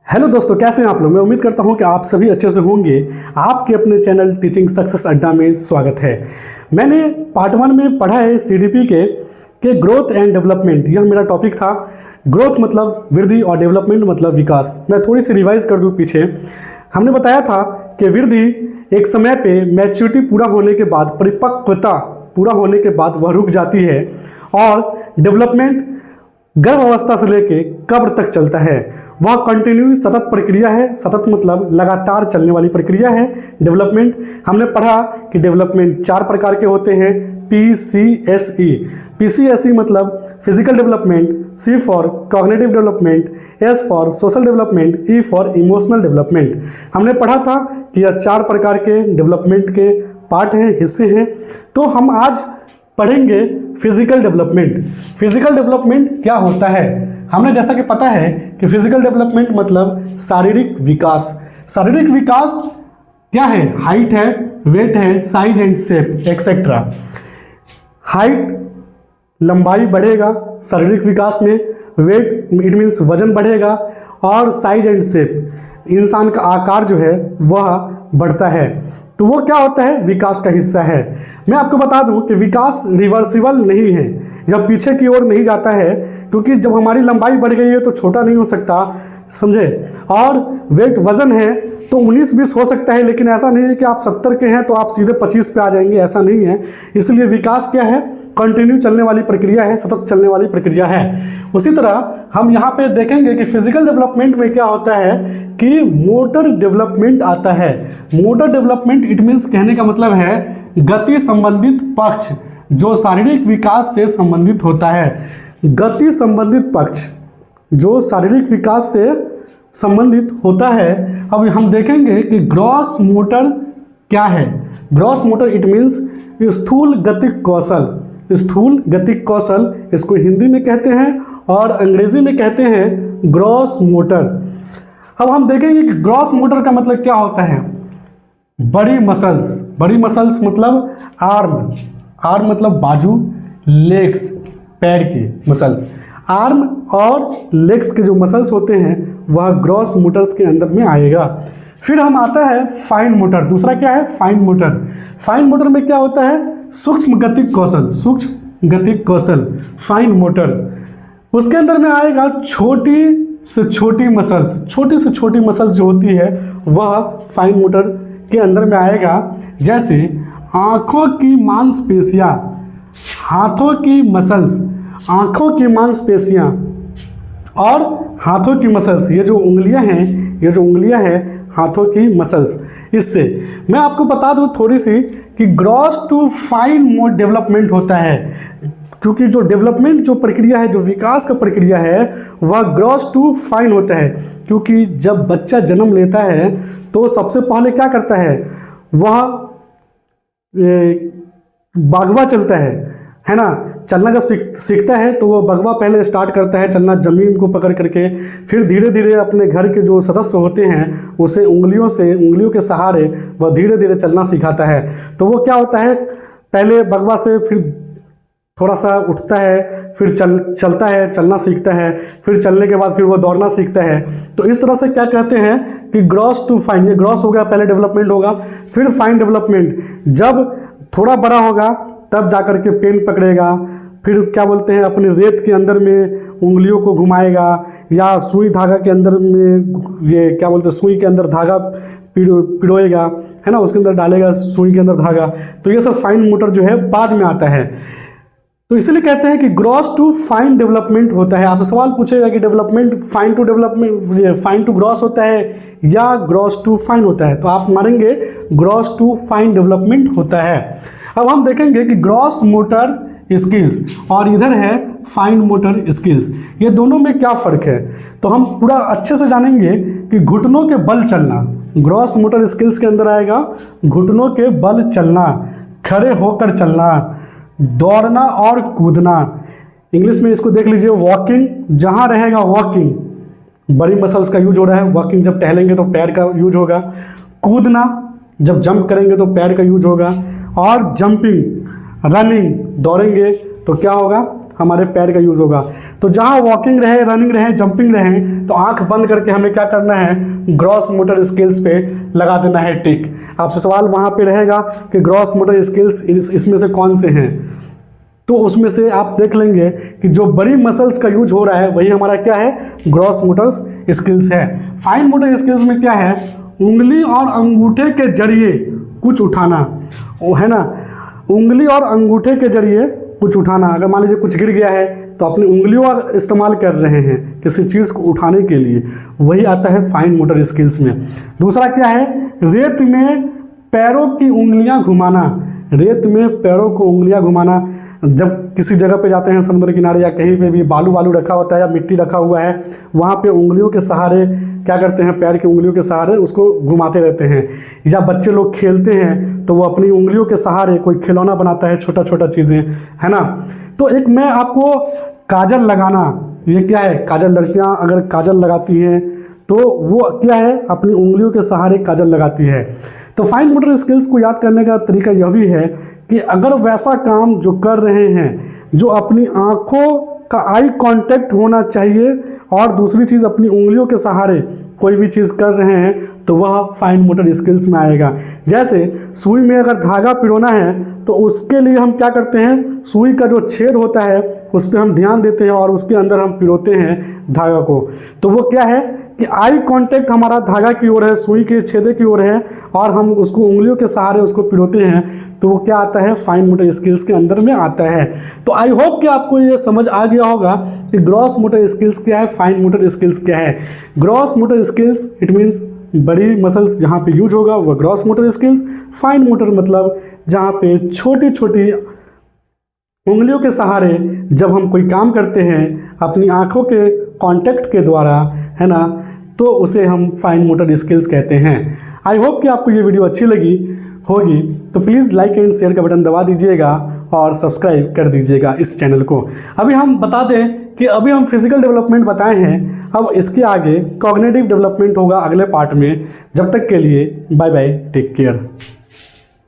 Hello दोस्तों, कैसे हैं आप लोग। मैं उम्मीद करता हूं कि आप सभी अच्छे से होंगे। आपके अपने चैनल टीचिंग सक्सेस अड्डा में स्वागत है। मैंने पार्ट 1 में पढ़ा है सीडीपी के ग्रोथ एंड डेवलपमेंट। यह मेरा टॉपिक था। ग्रोथ मतलब वृद्धि और डेवलपमेंट मतलब विकास। मैं थोड़ी सी रिवाइज कर दूं पीछे। हमने बताया था कि वृद्धि एक समय पे मैच्योरिटी पूरा होने के बाद, परिपक्वता पूरा होने के बाद वह रुक जाती है, और डेवलपमेंट गर्भ अवस्था से लेके कब्र तक चलता है। वह कंटिन्यू सतत प्रक्रिया है। सतत मतलब लगातार चलने वाली प्रक्रिया है डेवलपमेंट। हमने पढ़ा कि डेवलपमेंट 4 प्रकार के होते हैं, PCSE। PCSE मतलब physical development, C for cognitive development, S for social development, E for emotional development. हमने पढ़ा था कि यह 4 प्रकार के डेवलपमेंट के पार्ट हैं, हिस्से हैं। तो हम आज पढ़ेंगे फिजिकल डेवलपमेंट। फिजिकल डेवलपमेंट क्या होता है? हमने जैसा कि पता है कि फिजिकल डेवलपमेंट मतलब शारीरिक विकास। शारीरिक विकास क्या है? हाइट है, वेट है, size and shape etcetera. Height लंबाई बढ़ेगा शारीरिक विकास में, वेट इट मीन्स वजन बढ़ेगा, और साइज एंड शेप इंसान का आकार जो है वह बढ़ता है। तो वो क्या होता है? विकास का हिस्सा है। मैं आपको बता दूं कि विकास रिवर्सिबल नहीं है, जब पीछे की ओर नहीं जाता है, क्योंकि जब हमारी लंबाई बढ़ गई है तो छोटा नहीं हो सकता, समझे। और वेट वजन है तो 19-20 हो सकता है, लेकिन ऐसा नहीं है कि आप 70 के हैं तो आप सीधे 25 पे आ जाएंगे, ऐसा नहीं है। इसलिए विकास क्या है? कंटिन्यू चलने वाली प्रक्रिया है, सतत चलने वाली प्रक्रिया है। उसी तरह हम यहाँ पे देखेंगे कि फिजिकल डेवलपमेंट में क्या होता है कि मोटर डेवलपमेंट आता है। मोटर डेवलपमेंट इट मीन्स, कहने का मतलब है गति संबंधित पक्ष जो शारीरिक विकास से संबंधित होता है। गति संबंधित पक्ष जो शारीरिक विकास से संबंधित होता है। अब हम देखेंगे कि ग्रॉस मोटर क्या है। ग्रॉस मोटर इट मीन्स स्थूल गतिक कौशल। स्थूल गतिक कौशल इसको हिंदी में कहते हैं और अंग्रेजी में कहते हैं ग्रॉस मोटर। अब हम देखेंगे कि ग्रॉस मोटर का मतलब क्या होता है। बड़ी मसल्स। बड़ी मसल्स मतलब आर्म। आर्म मतलब बाजू, लेग्स पैर की मसल्स। आर्म और लेग्स के जो मसल्स होते हैं वह ग्रॉस मोटर्स के अंदर में आएगा। फिर हम आता है फाइन मोटर। दूसरा क्या है? Fine motor. फाइन मोटर में क्या होता है? सूक्ष्म गतिक कौशल। सूक्ष्म गतिक कौशल फाइन मोटर। उसके अंदर में आएगा छोटी से छोटी मसल्स। छोटी से छोटी मसल्स जो होती है वह फाइन मोटर के अंदर में आएगा। जैसे आँखों की मांसपेशियाँ, हाथों की मसल्स, आँखों की मांसपेशियाँ और हाथों की मसल्स। ये जो उंगलियां हैं हाथों की मसल्स। इससे मैं आपको बता दूं थोड़ी सी कि ग्रॉस टू फाइन डेवलपमेंट होता है, क्योंकि जो डेवलपमेंट जो प्रक्रिया है, जो विकास का प्रक्रिया है, वह ग्रॉस टू फाइन होता है। क्योंकि जब बच्चा जन्म लेता है तो सबसे पहले क्या करता है? वह बागवा चलता है ना। चलना जब सीखता है तो वो बगवा पहले स्टार्ट करता है चलना, ज़मीन को पकड़ करके। फिर धीरे धीरे अपने घर के जो सदस्य होते हैं उसे उंगलियों के सहारे वह धीरे धीरे चलना सिखाता है। तो वो क्या होता है? पहले बगवा से फिर थोड़ा सा उठता है, फिर चलता है, चलना सीखता है। फिर चलने के बाद फिर वो दौड़ना सीखता है। तो इस तरह से क्या कहते हैं कि ग्रॉस टू फाइन। ये ग्रॉस हो गया, पहले डेवलपमेंट होगा। फिर फाइन डेवलपमेंट जब थोड़ा बड़ा होगा तब जाकर के पेन पकड़ेगा। फिर क्या बोलते हैं, अपने रेत के अंदर में उंगलियों को घुमाएगा, या सुई धागा के अंदर में, ये क्या बोलते हैं, सुई के अंदर धागा पिरोएगा, है ना, उसके अंदर डालेगा सुई के अंदर धागा। तो ये सब फाइन मोटर जो है बाद में आता है। तो इसलिए कहते हैं कि ग्रॉस टू फाइन डेवलपमेंट होता है। आपसे सवाल पूछेगा कि development fine to development, fine to gross होता है या ग्रॉस टू फाइन होता है, तो आप मानेंगे ग्रॉस टू फाइन डेवलपमेंट होता है। अब हम देखेंगे कि ग्रॉस मोटर स्किल्स और इधर है फाइन मोटर स्किल्स, ये दोनों में क्या फ़र्क है। तो हम पूरा अच्छे से जानेंगे कि घुटनों के बल चलना ग्रॉस मोटर स्किल्स के अंदर आएगा। घुटनों के बल चलना, खड़े होकर चलना, दौड़ना और कूदना। इंग्लिश में इसको देख लीजिए, वॉकिंग। जहाँ रहेगा वॉकिंग, बड़ी मसल्स का यूज हो रहा है। वॉकिंग जब टहलेंगे तो पैर का यूज होगा। कूदना जब जंप करेंगे तो पैर का यूज होगा। और जंपिंग, रनिंग, दौड़ेंगे तो क्या होगा? हमारे पैर का यूज़ होगा। तो जहाँ वॉकिंग रहे, रनिंग रहे, जंपिंग रहे, तो आंख बंद करके हमें क्या करना है, ग्रॉस मोटर स्किल्स पे लगा देना है टिक। आपसे सवाल वहाँ पे रहेगा कि ग्रॉस मोटर स्किल्स इसमें से कौन से हैं, तो उसमें से आप देख लेंगे कि जो बड़ी मसल्स का यूज हो रहा है वही हमारा क्या है, ग्रॉस मोटर स्किल्स है। फाइन मोटर स्किल्स में क्या है, उंगली और अंगूठे के जरिए कुछ उठाना, है ना, उंगली और अंगूठे के जरिए कुछ उठाना। अगर मान लीजिए कुछ गिर गया है तो अपनी उंगलियों का इस्तेमाल कर रहे हैं किसी चीज़ को उठाने के लिए, वही आता है फाइन मोटर स्किल्स में। दूसरा क्या है, रेत में पैरों की उंगलियां घुमाना। रेत में पैरों को उंगलियां घुमाना, जब किसी जगह पे जाते हैं समुद्र किनारे या कहीं पे भी बालू रखा होता है या मिट्टी रखा हुआ है, वहाँ पे उंगलियों के सहारे क्या करते हैं, पैर की उंगलियों के सहारे उसको घुमाते रहते हैं। या बच्चे लोग खेलते हैं तो वो अपनी उंगलियों के सहारे कोई खिलौना बनाता है, छोटा छोटा चीज़ें, है ना। तो एक मैं आपको काजल लगाना, ये क्या है, काजल, लड़कियाँ अगर काजल लगाती हैं तो वो क्या है, अपनी उंगलियों के सहारे काजल लगाती है। तो फाइन मोटर स्किल्स को याद करने का तरीका यह भी है कि अगर वैसा काम जो कर रहे हैं, जो अपनी आँखों का आई कांटेक्ट होना चाहिए और दूसरी चीज़ अपनी उंगलियों के सहारे कोई भी चीज़ कर रहे हैं, तो वह फाइन मोटर स्किल्स में आएगा। जैसे सुई में अगर धागा पिरोना है तो उसके लिए हम क्या करते हैं, सुई का जो छेद होता है उस पर हम ध्यान देते हैं और उसके अंदर हम पिरोते हैं धागा को। तो वो क्या है कि आई कांटेक्ट हमारा धागा की ओर है, सुई के छेदे की ओर है, और हम उसको उंगलियों के सहारे उसको पिरोते हैं, तो वो क्या आता है, फाइन मोटर स्किल्स के अंदर में आता है। तो आई होप कि आपको ये समझ आ गया होगा कि ग्रॉस मोटर स्किल्स क्या है, फाइन मोटर स्किल्स क्या है। Gross motor skills it means बड़ी मसल्स जहाँ पे यूज होगा वह gross motor skills. Fine motor मतलब जहाँ पे छोटी छोटी उंगलियों के सहारे जब हम कोई काम करते हैं अपनी आँखों के कांटेक्ट के द्वारा, है ना, तो उसे हम फाइन मोटर स्किल्स कहते हैं। आई होप कि आपको ये वीडियो अच्छी लगी होगी, तो प्लीज़ लाइक एंड शेयर का बटन दबा दीजिएगा और सब्सक्राइब कर दीजिएगा इस चैनल को। अभी हम बता दें कि अभी हम फिजिकल डेवलपमेंट बताए हैं, अब इसके आगे कॉग्निटिव डेवलपमेंट होगा अगले पार्ट में। जब तक के लिए बाय बाय, टेक केयर।